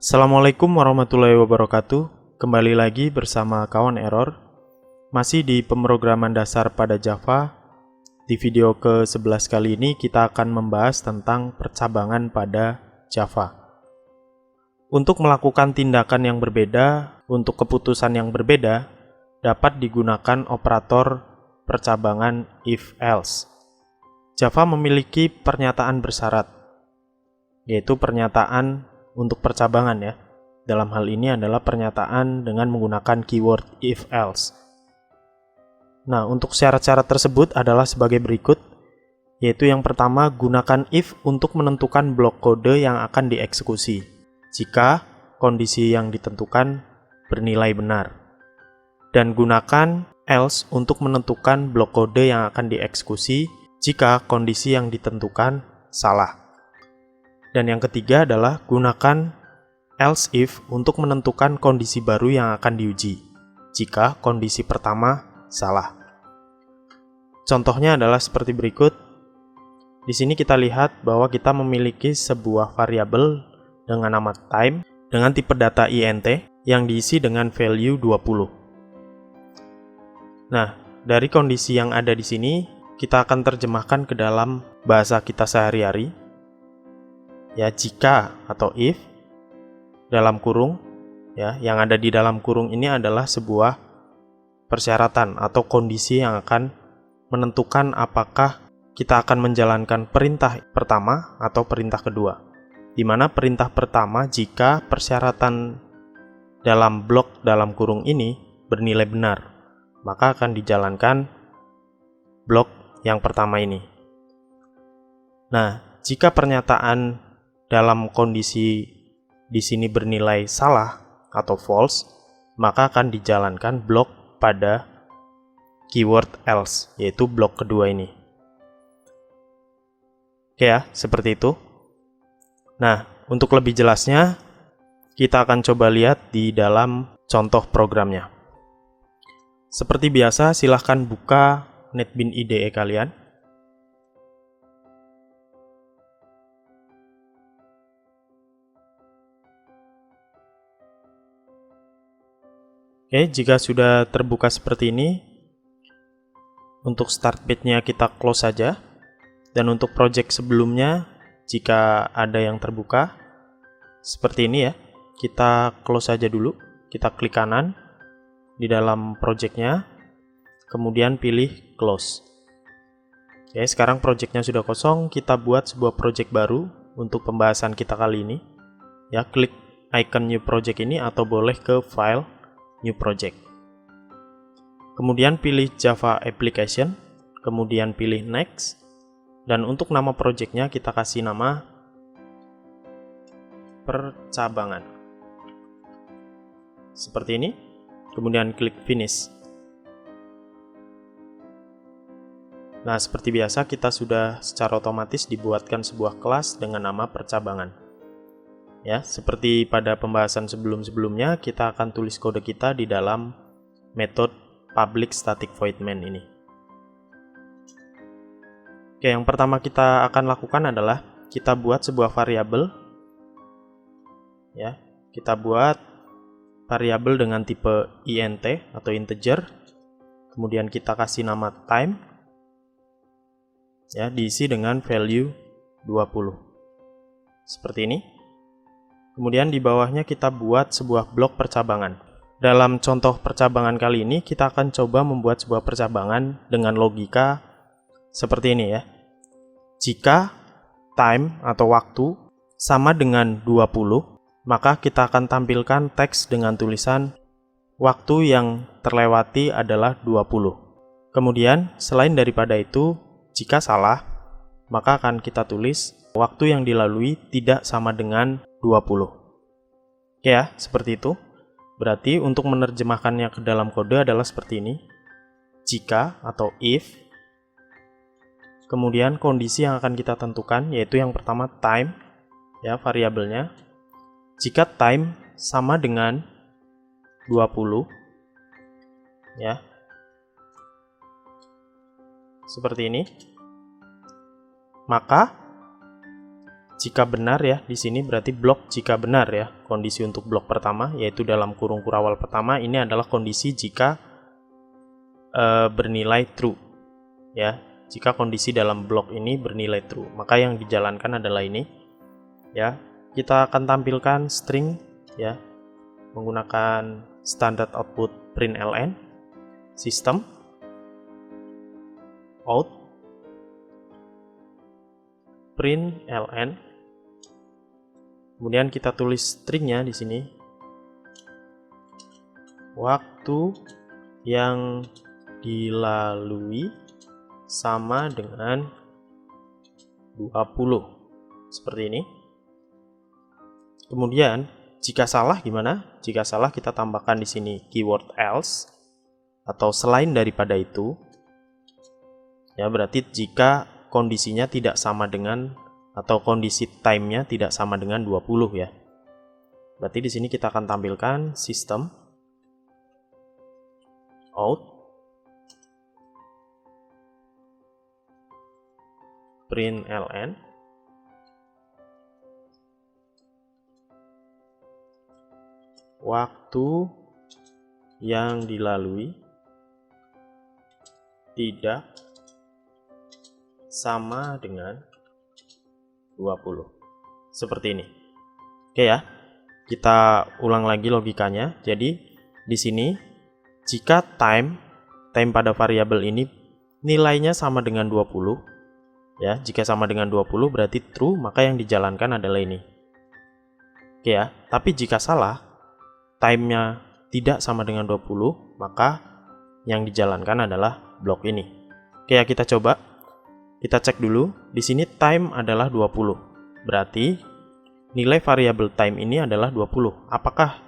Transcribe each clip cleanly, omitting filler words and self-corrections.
Assalamualaikum warahmatullahi wabarakatuh. Kembali lagi bersama kawan Error. Masih di pemrograman dasar pada Java. Di video ke-11 kali ini kita akan membahas tentang percabangan pada Java. Untuk melakukan tindakan yang berbeda, untuk keputusan yang berbeda, dapat digunakan operator percabangan if-else. Java memiliki pernyataan bersyarat, yaitu pernyataan untuk percabangan ya. Dalam hal ini adalah pernyataan dengan menggunakan keyword if-else. Nah, untuk syarat-syarat tersebut adalah sebagai berikut, yaitu yang pertama, gunakan if untuk menentukan blok kode yang akan dieksekusi, jika kondisi yang ditentukan bernilai benar. Dan gunakan else untuk menentukan blok kode yang akan dieksekusi, jika kondisi yang ditentukan salah. Dan yang ketiga adalah gunakan else if untuk menentukan kondisi baru yang akan diuji, jika kondisi pertama salah. Contohnya adalah seperti berikut. Di sini kita lihat bahwa kita memiliki sebuah variabel dengan nama time dengan tipe data int yang diisi dengan value 20. Nah, dari kondisi yang ada di sini, kita akan terjemahkan ke dalam bahasa kita sehari-hari. Ya, jika atau if dalam kurung ya, yang ada di dalam kurung ini adalah sebuah persyaratan atau kondisi yang akan menentukan apakah kita akan menjalankan perintah pertama atau perintah kedua. Di mana perintah pertama, jika persyaratan dalam blok dalam kurung ini bernilai benar, maka akan dijalankan blok yang pertama ini. Nah, jika pernyataan dalam kondisi di sini bernilai salah atau false, maka akan dijalankan blok pada keyword else, yaitu blok kedua ini. Oke ya, seperti itu. Nah, untuk lebih jelasnya, kita akan coba lihat di dalam contoh programnya. Seperti biasa, silahkan buka NetBeans IDE kalian. Oke, jika sudah terbuka seperti ini, untuk start page-nya kita close saja. Dan untuk project sebelumnya, jika ada yang terbuka, seperti ini ya, kita close saja dulu. Kita klik kanan di dalam project-nya, kemudian pilih close. Oke, sekarang project-nya sudah kosong, kita buat sebuah project baru untuk pembahasan kita kali ini. Ya, klik icon new project ini atau boleh ke file new project. Kemudian pilih Java application, kemudian pilih next. Dan untuk nama project-nya kita kasih nama percabangan. Seperti ini. Kemudian klik finish. Nah, seperti biasa kita sudah secara otomatis dibuatkan sebuah kelas dengan nama percabangan. Ya, seperti pada pembahasan sebelum-sebelumnya, kita akan tulis kode kita di dalam metode public static void main ini. Oke, yang pertama kita akan lakukan adalah kita buat sebuah variabel. Ya, kita buat variabel dengan tipe int atau integer. Kemudian kita kasih nama time. Ya, diisi dengan value 20. Seperti ini. Kemudian di bawahnya kita buat sebuah blok percabangan. Dalam contoh percabangan kali ini, kita akan coba membuat sebuah percabangan dengan logika seperti ini ya. Jika time atau waktu sama dengan 20, maka kita akan tampilkan teks dengan tulisan waktu yang terlewati adalah 20. Kemudian, selain daripada itu, jika salah, maka akan kita tulis waktu yang dilalui tidak sama dengan 20. Oke ya, seperti itu. Berarti untuk menerjemahkannya ke dalam kode adalah seperti ini. Jika atau if, kemudian kondisi yang akan kita tentukan, yaitu yang pertama time, ya, variabelnya. Jika time sama dengan 20, ya, seperti ini, maka jika benar ya, di sini berarti blok jika benar ya. Kondisi untuk blok pertama yaitu dalam kurung kurawal pertama ini adalah kondisi jika bernilai true ya. Jika kondisi dalam blok ini bernilai true, maka yang dijalankan adalah ini ya. Kita akan tampilkan string ya menggunakan standard output println system out println, kemudian kita tulis stringnya di sini waktu yang dilalui sama dengan 20 seperti ini. Kemudian jika salah gimana? Jika salah kita tambahkan di sini keyword else atau selain daripada itu. Ya, berarti jika kondisinya tidak sama dengan atau kondisi time-nya tidak sama dengan 20 ya. Berarti di sini kita akan tampilkan system out println waktu yang dilalui tidak sama dengan 20. Seperti ini. Oke ya. Kita ulang lagi logikanya. Jadi di sini jika time pada variabel ini nilainya sama dengan 20 ya, jika sama dengan 20 berarti true, maka yang dijalankan adalah ini. Oke ya. Tapi jika salah, time-nya tidak sama dengan 20, maka yang dijalankan adalah blok ini. Oke ya, kita coba. Kita cek dulu. Di sini time adalah 20. Berarti nilai variabel time ini adalah 20. Apakah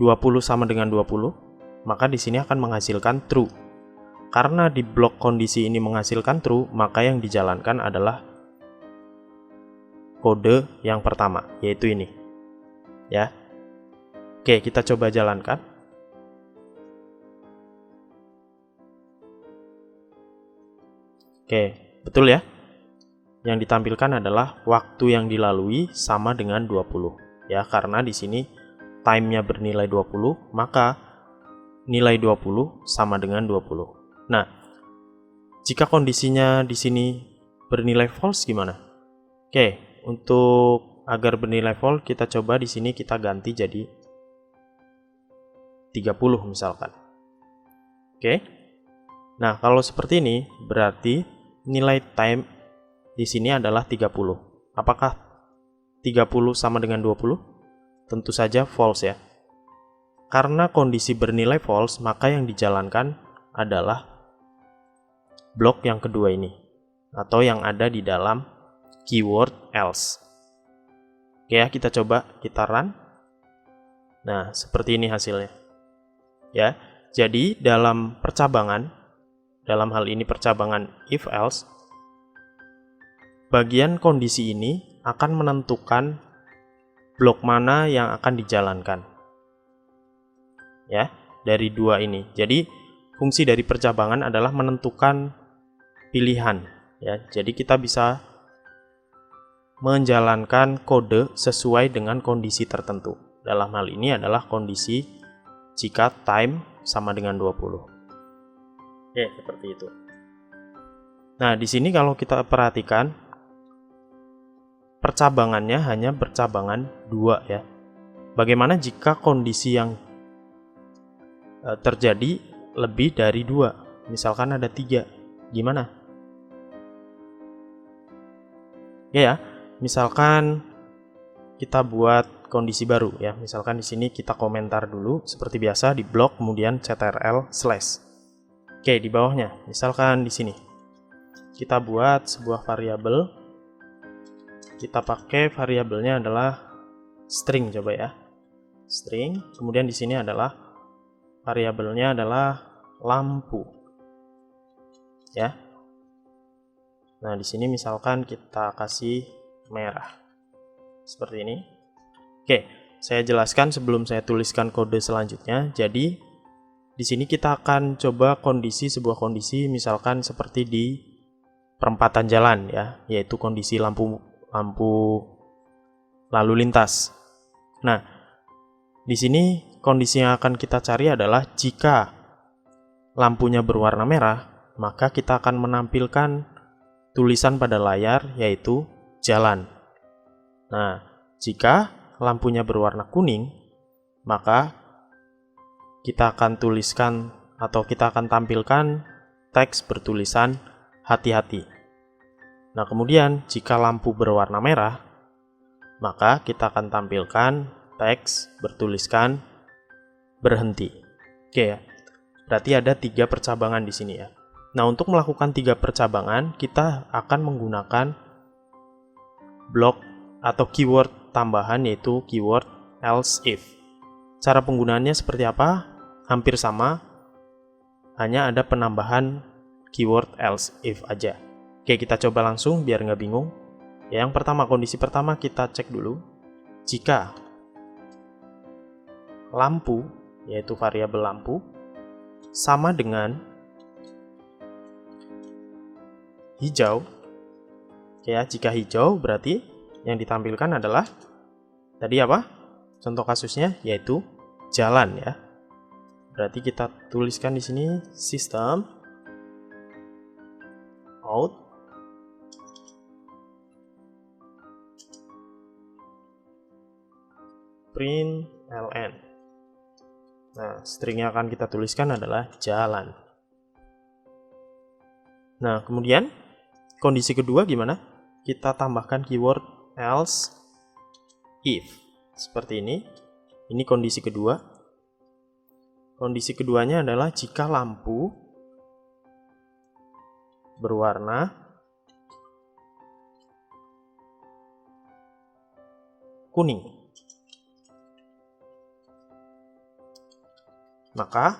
20 sama dengan 20? Maka di sini akan menghasilkan true. Karena di blok kondisi ini menghasilkan true, maka yang dijalankan adalah kode yang pertama, yaitu ini. Ya. Oke, kita coba jalankan. Oke, betul ya? Yang ditampilkan adalah waktu yang dilalui sama dengan 20. Ya, karena di sini time-nya bernilai 20, maka nilai 20 sama dengan 20. Nah, jika kondisinya di sini bernilai false gimana? Oke, untuk agar bernilai false kita coba di sini kita ganti jadi 30 misalkan. Oke. Nah, kalau seperti ini berarti nilai time di sini adalah 30. Apakah 30 sama dengan 20? Tentu saja false ya. Karena kondisi bernilai false, maka yang dijalankan adalah blok yang kedua ini atau yang ada di dalam keyword else. Oke ya, kita coba, kita run. Nah, seperti ini hasilnya. Ya, jadi dalam percabangan, dalam hal ini percabangan if else, bagian kondisi ini akan menentukan blok mana yang akan dijalankan. Ya, dari dua ini. Jadi fungsi dari percabangan adalah menentukan pilihan ya. Jadi kita bisa menjalankan kode sesuai dengan kondisi tertentu. Dalam hal ini adalah kondisi jika time sama dengan 20. Oke, seperti itu. Nah, di sini kalau kita perhatikan percabangannya hanya bercabangan 2 ya. Bagaimana jika kondisi yang terjadi lebih dari 2? Misalkan ada 3. Gimana? Ya, misalkan kita buat kondisi baru ya. Misalkan di sini kita komentar dulu seperti biasa di blok kemudian ctrl/. Oke, di bawahnya misalkan di sini kita buat sebuah variabel. Kita pakai variabelnya adalah string coba ya. String, kemudian di sini adalah variabelnya adalah lampu. Ya. Nah, di sini misalkan kita kasih merah. Seperti ini. Oke, saya jelaskan sebelum saya tuliskan kode selanjutnya. Jadi, di sini kita akan coba sebuah kondisi misalkan seperti di perempatan jalan ya, yaitu kondisi lampu lampu lalu lintas. Nah, di sini kondisi yang akan kita cari adalah jika lampunya berwarna merah, maka kita akan menampilkan tulisan pada layar yaitu jalan. Nah, jika lampunya berwarna kuning, maka kita akan tuliskan atau kita akan tampilkan teks bertulisan hati-hati. Nah, kemudian jika lampu berwarna merah, maka kita akan tampilkan teks bertuliskan berhenti. Oke ya. Berarti ada 3 percabangan di sini ya. Nah, untuk melakukan 3 percabangan, kita akan menggunakan blok atau keyword tambahan yaitu keyword else if. Cara penggunaannya seperti apa? Hampir sama, hanya ada penambahan keyword else if aja. Oke, kita coba langsung biar nggak bingung. Yang pertama, kondisi pertama kita cek dulu. Jika lampu, yaitu variabel lampu, sama dengan hijau. Oke ya, jika hijau berarti yang ditampilkan adalah tadi apa? Contoh kasusnya yaitu jalan ya. Berarti kita tuliskan di sini system out println. Nah, string yang akan kita tuliskan adalah jalan. Nah, kemudian kondisi kedua gimana? Kita tambahkan keyword else if. Seperti ini. Ini kondisi kedua. Kondisi keduanya adalah jika lampu berwarna kuning, maka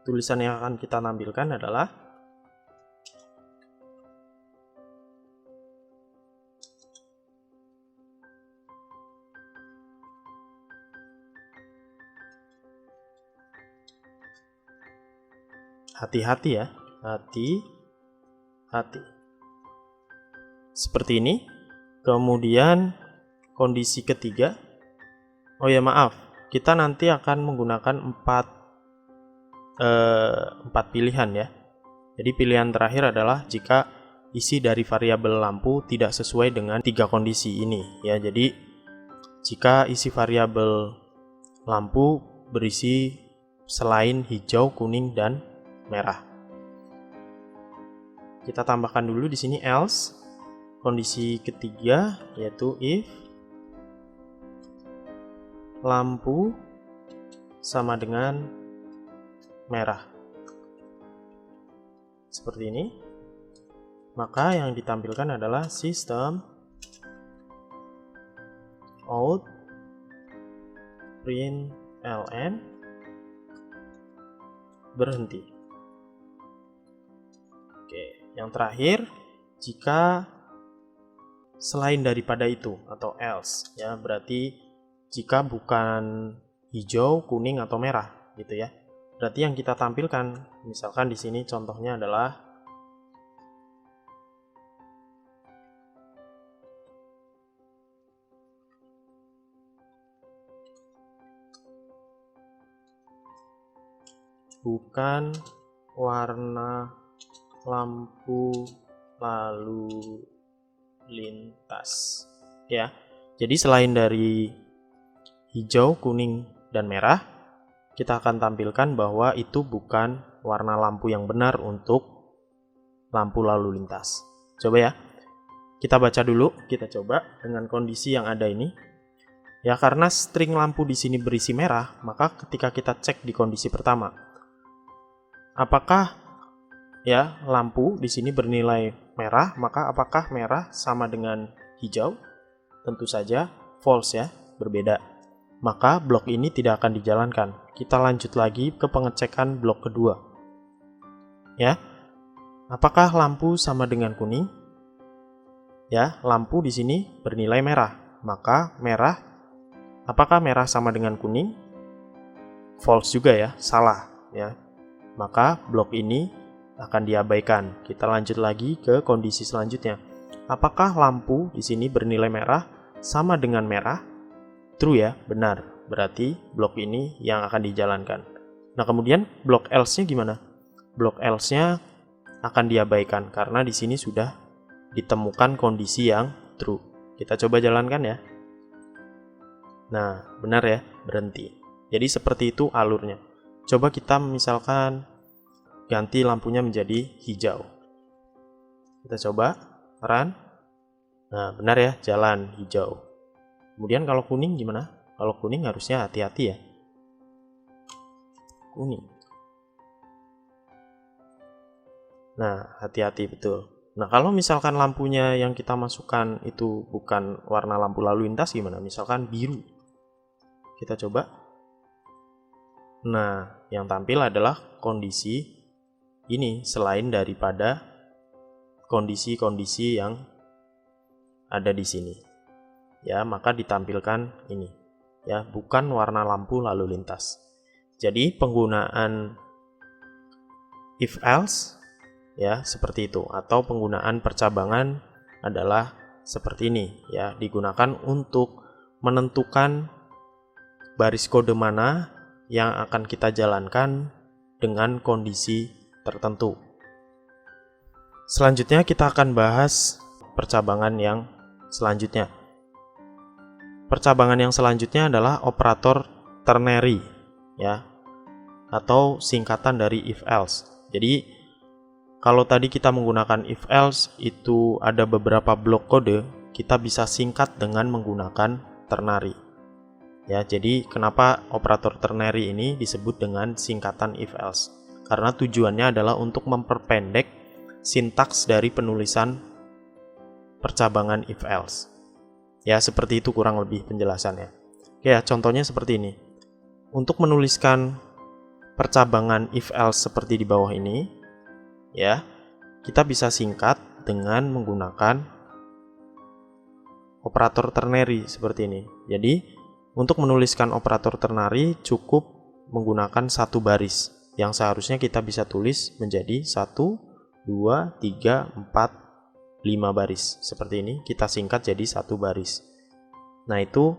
tulisan yang akan kita tampilkan adalah hati-hati ya, hati-hati. Seperti ini. Kemudian kondisi ketiga, oh ya maaf, kita nanti akan menggunakan 4 pilihan ya. Jadi pilihan terakhir adalah jika isi dari variabel lampu tidak sesuai dengan 3 kondisi ini ya. Jadi jika isi variabel lampu berisi selain hijau, kuning, dan merah. Kita tambahkan dulu di sini else. Kondisi ketiga yaitu if lampu sama dengan merah. Seperti ini. Maka yang ditampilkan adalah system out println berhenti. Oke, yang terakhir jika selain daripada itu atau else ya, berarti jika bukan hijau, kuning atau merah gitu ya. Berarti yang kita tampilkan misalkan di sini contohnya adalah bukan warna lampu lalu lintas ya. Jadi selain dari hijau, kuning, dan merah, kita akan tampilkan bahwa itu bukan warna lampu yang benar untuk lampu lalu lintas. Coba ya. Kita baca dulu, kita coba dengan kondisi yang ada ini. Ya, karena string lampu di sini berisi merah, maka ketika kita cek di kondisi pertama, apakah ya lampu di sini bernilai merah, maka apakah merah sama dengan hijau? Tentu saja false ya, berbeda. Maka blok ini tidak akan dijalankan. Kita lanjut lagi ke pengecekan blok kedua. Ya. Apakah lampu sama dengan kuning? Ya, lampu di sini bernilai merah. Maka merah, apakah merah sama dengan kuning? False juga ya, salah ya. Maka blok ini akan diabaikan. Kita lanjut lagi ke kondisi selanjutnya. apakah lampu di sini bernilai merah sama dengan merah? True ya, benar. Berarti blok ini yang akan dijalankan. Nah, kemudian blok else-nya gimana? Blok else-nya akan diabaikan karena di sini sudah ditemukan kondisi yang true. Kita coba jalankan ya. Nah, benar ya, berhenti. Jadi seperti itu alurnya. Coba kita misalkan ganti lampunya menjadi hijau. Kita coba, run. Nah, benar ya, jalan hijau. Kemudian kalau kuning gimana? Kalau kuning harusnya hati-hati ya. Kuning. Nah, hati-hati betul. Nah, kalau misalkan lampunya yang kita masukkan itu bukan warna lampu lalu lintas gimana? Misalkan biru. Kita coba. Nah, yang tampil adalah kondisi ini selain daripada kondisi-kondisi yang ada di sini. Ya, maka ditampilkan ini. Ya, bukan warna lampu lalu lintas. Jadi, penggunaan if else ya seperti itu, atau penggunaan percabangan adalah seperti ini ya, digunakan untuk menentukan baris kode mana yang akan kita jalankan dengan kondisi tertentu. Selanjutnya kita akan bahas percabangan yang selanjutnya. Percabangan yang selanjutnya adalah operator ternary ya, atau singkatan dari if else. Jadi kalau tadi kita menggunakan if else itu ada beberapa blok kode, kita bisa singkat dengan menggunakan ternary. Ya, jadi kenapa operator ternary ini disebut dengan singkatan if else? Karena tujuannya adalah untuk memperpendek sintaks dari penulisan percabangan if else. Ya, seperti itu kurang lebih penjelasannya. Ya, contohnya seperti ini. Untuk menuliskan percabangan if else seperti di bawah ini, ya, kita bisa singkat dengan menggunakan operator ternary seperti ini. Jadi, untuk menuliskan operator ternary cukup menggunakan satu baris yang seharusnya kita bisa tulis menjadi 1, 2, 3, 4, 5 baris. Seperti ini, kita singkat jadi satu baris. Nah, itu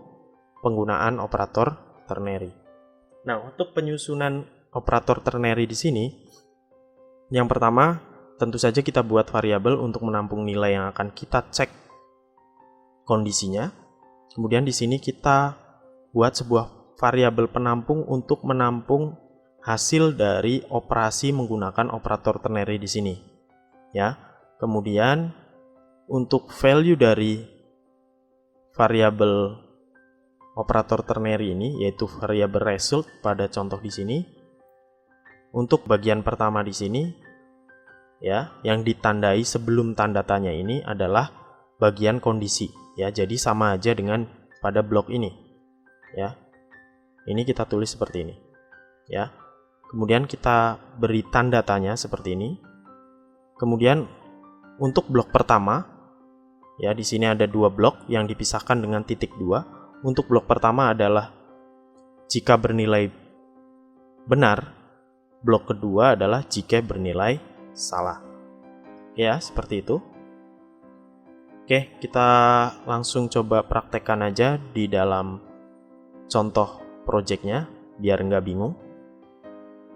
penggunaan operator ternary. Nah, untuk penyusunan operator ternary di sini, yang pertama, tentu saja kita buat variabel untuk menampung nilai yang akan kita cek kondisinya. Kemudian di sini kita buat sebuah variabel penampung untuk menampung hasil dari operasi menggunakan operator ternary di sini. Ya. Kemudian untuk value dari variabel operator ternary ini, yaitu variabel result pada contoh di sini, untuk bagian pertama di sini, ya, yang ditandai sebelum tanda tanya ini adalah bagian kondisi, ya. Jadi sama aja dengan pada blok ini, ya. Ini kita tulis seperti ini, ya. Kemudian kita beri tanda tanya seperti ini. Kemudian untuk blok pertama, ya, di sini ada dua blok yang dipisahkan dengan titik 2. Untuk blok pertama adalah jika bernilai benar, blok kedua adalah jika bernilai salah. Ya, seperti itu. Oke, kita langsung coba praktekkan aja di dalam contoh projectnya, biar nggak bingung.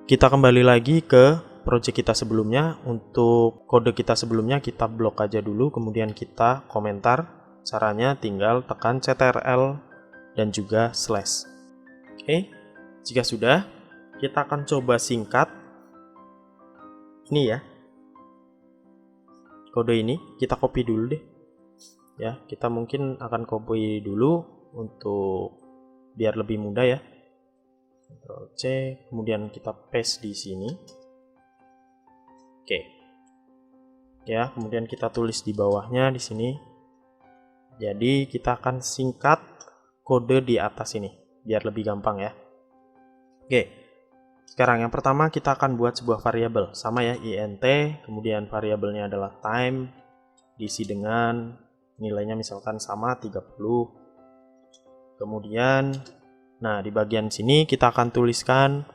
Kita kembali lagi ke project kita sebelumnya. Untuk kode kita sebelumnya kita blok aja dulu, kemudian kita komentar. Caranya tinggal tekan CTRL dan juga slash. Oke, jika sudah, kita akan coba singkat. Ini ya, kode ini kita copy dulu deh. Ya, kita mungkin akan copy dulu untuk biar lebih mudah ya. Ctrl C, kemudian kita paste di sini. Oke. Ya, kemudian kita tulis di bawahnya di sini. Jadi kita akan singkat kode di atas ini biar lebih gampang ya. Oke. Sekarang yang pertama kita akan buat sebuah variabel sama ya, int, kemudian variabelnya adalah time, diisi dengan nilainya misalkan sama 30. Kemudian nah, di bagian sini kita akan tuliskan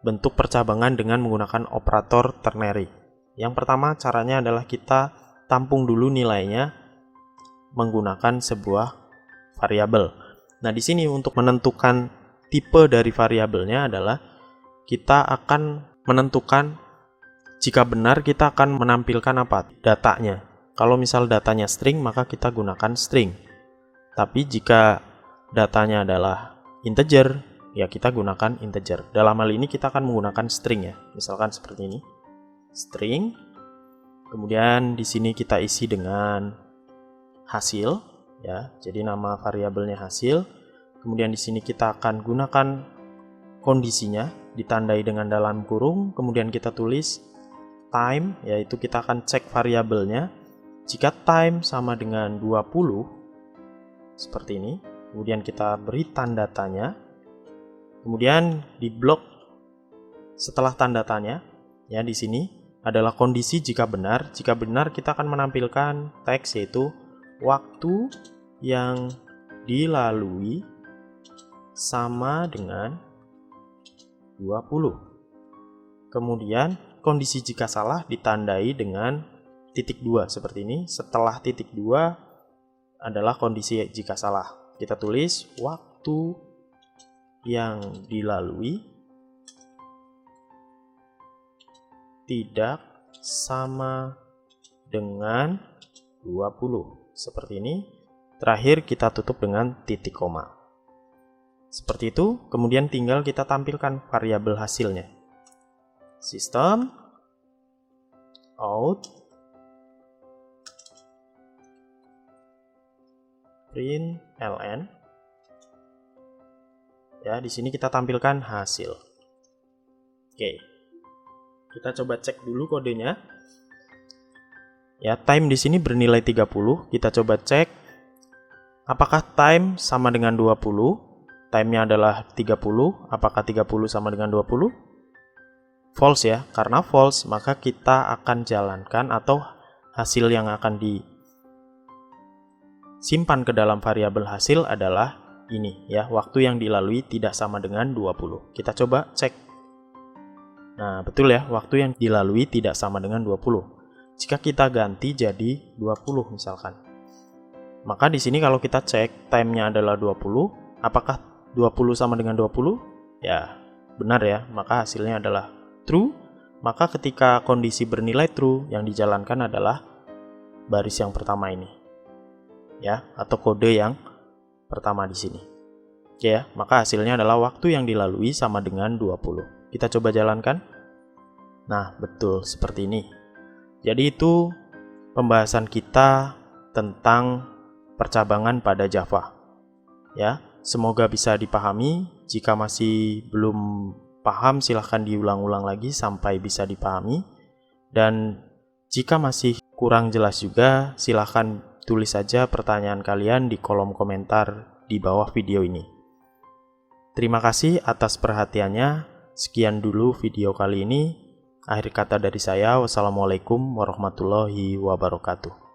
bentuk percabangan dengan menggunakan operator ternary. Yang pertama caranya adalah kita tampung dulu nilainya menggunakan sebuah variabel. Nah, di sini untuk menentukan tipe dari variabelnya adalah kita akan menentukan jika benar kita akan menampilkan apa? Datanya. Kalau misal datanya string, maka kita gunakan string. Tapi jika datanya adalah integer, ya kita gunakan integer. Dalam hal ini kita akan menggunakan string ya. Misalkan seperti ini. String. Kemudian di sini kita isi dengan hasil ya. Jadi nama variabelnya hasil. Kemudian di sini kita akan gunakan kondisinya ditandai dengan dalam kurung. Kemudian kita tulis time, yaitu kita akan cek variabelnya. Jika time sama dengan 20 seperti ini. Kemudian kita beri tanda tanya. Kemudian di blok setelah tanda tanya, ya di sini adalah kondisi jika benar. Jika benar kita akan menampilkan teks yaitu waktu yang dilalui sama dengan 20. Kemudian kondisi jika salah ditandai dengan titik 2 seperti ini. Setelah titik 2 adalah kondisi jika salah. Kita tulis waktu yang dilalui tidak sama dengan 20. Seperti ini. Terakhir kita tutup dengan titik koma. Seperti itu, kemudian tinggal kita tampilkan variabel hasilnya. System out println. Ya, di sini kita tampilkan hasil. Oke. Kita coba cek dulu kodenya. Ya, time di sini bernilai 30. Kita coba cek apakah time sama dengan 20? Time-nya adalah 30. Apakah 30 sama dengan 20? False ya. Karena false, maka kita akan jalankan atau hasil yang akan disimpan ke dalam variabel hasil adalah ini ya, waktu yang dilalui tidak sama dengan 20. Kita coba cek. Nah, betul ya, waktu yang dilalui tidak sama dengan 20. Jika kita ganti jadi 20 misalkan. Maka di sini kalau kita cek time-nya adalah 20, apakah 20 sama dengan 20? Ya, benar ya, maka hasilnya adalah true. Maka ketika kondisi bernilai true, yang dijalankan adalah baris yang pertama ini. Ya, atau kode yang pertama di sini. Oke ya, maka hasilnya adalah waktu yang dilalui sama dengan 20. Kita coba jalankan. Nah, betul seperti ini. Jadi itu pembahasan kita tentang percabangan pada Java. Ya, semoga bisa dipahami. Jika masih belum paham, silahkan diulang-ulang lagi sampai bisa dipahami. Dan jika masih kurang jelas juga, silahkan tulis saja pertanyaan kalian di kolom komentar di bawah video ini. Terima kasih atas perhatiannya. Sekian dulu video kali ini. Akhir kata dari saya, wassalamualaikum warahmatullahi wabarakatuh.